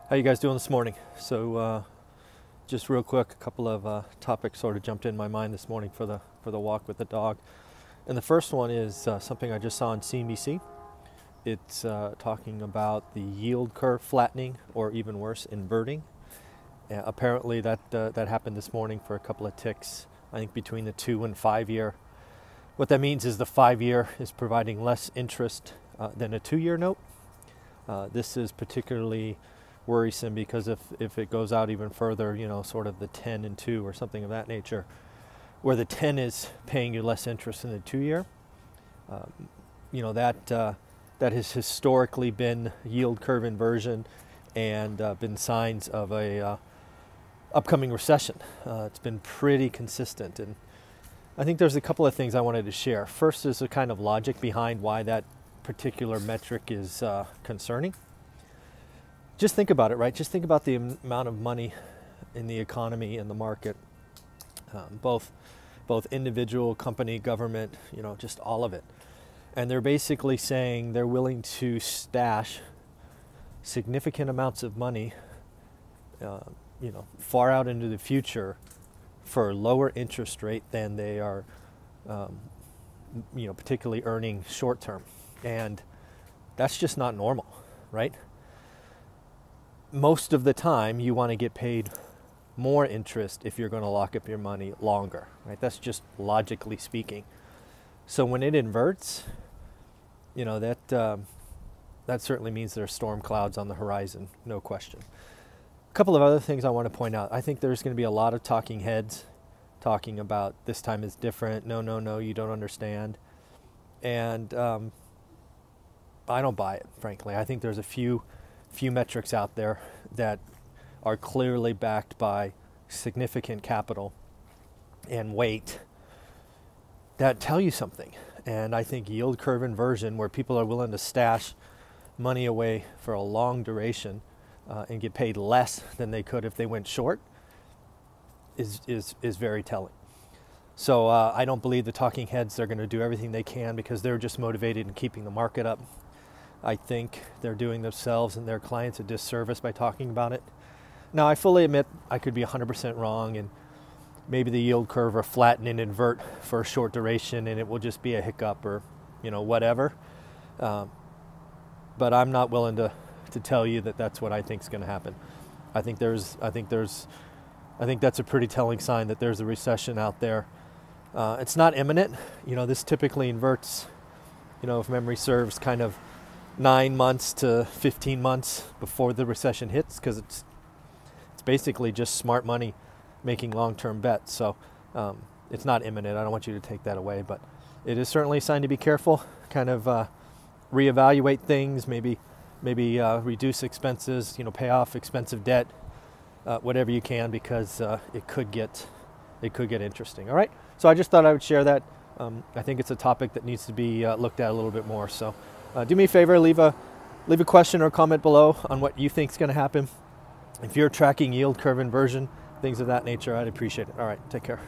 How you guys doing this morning? So just real quick, a couple of topics sort of jumped in my mind this morning for the walk with the dog. And the first one is something I just saw on CNBC. It's talking about the yield curve flattening, or even worse, inverting. Apparently that happened this morning for a couple of ticks, I think between the 2 and 5 year. What that means is the 5 year is providing less interest than a 2-year note. This is particularly worrisome because if it goes out even further, you know, sort of the 10 and 2 or something of that nature, where the 10 is paying you less interest than the 2-year, you know, that has historically been yield curve inversion and been signs of a upcoming recession. It's been pretty consistent, and I think there's a couple of things I wanted to share. First is the kind of logic behind why that particular metric is concerning. Just think about it, right? Just think about the amount of money in the economy and the market, both individual, company, government, you know, just all of it. And they're basically saying they're willing to stash significant amounts of money, you know, far out into the future for a lower interest rate than they are, you know, particularly earning short term. And that's just not normal, right? Most of the time you want to get paid more interest if you're going to lock up your money longer, right? That's just logically speaking. So when it inverts, you know, that certainly means there's storm clouds on the horizon, no question. A couple of other things I want to point out. I think there's going to be a lot of talking heads talking about this time is different. No, you don't understand. And I don't buy it, frankly. I think there's a few metrics out there that are clearly backed by significant capital and weight that tell you something. And I think yield curve inversion, where people are willing to stash money away for a long duration and get paid less than they could if they went short, is very telling. So I don't believe the talking heads, they're going to do everything they can because they're just motivated in keeping the market up. I think they're doing themselves and their clients a disservice by talking about it. Now, I fully admit I could be 100% wrong, and maybe the yield curve will flatten and invert for a short duration and it will just be a hiccup or, you know, whatever. But I'm not willing to tell you that that's what I think is going to happen. I think that's a pretty telling sign that there's a recession out there. It's not imminent. You know, this typically inverts, you know, if memory serves, kind of 9 months to 15 months before the recession hits, because it's basically just smart money making long-term bets. So it's not imminent. I don't want you to take that away, but it is certainly a sign to be careful, kind of reevaluate things, maybe reduce expenses, you know, pay off expensive debt, whatever you can, because it could get interesting. All right. So I just thought I would share that. I think it's a topic that needs to be looked at a little bit more. So do me a favor, leave a question or comment below on what you think is going to happen. If you're tracking yield curve inversion, things of that nature, I'd appreciate it. All right. Take care.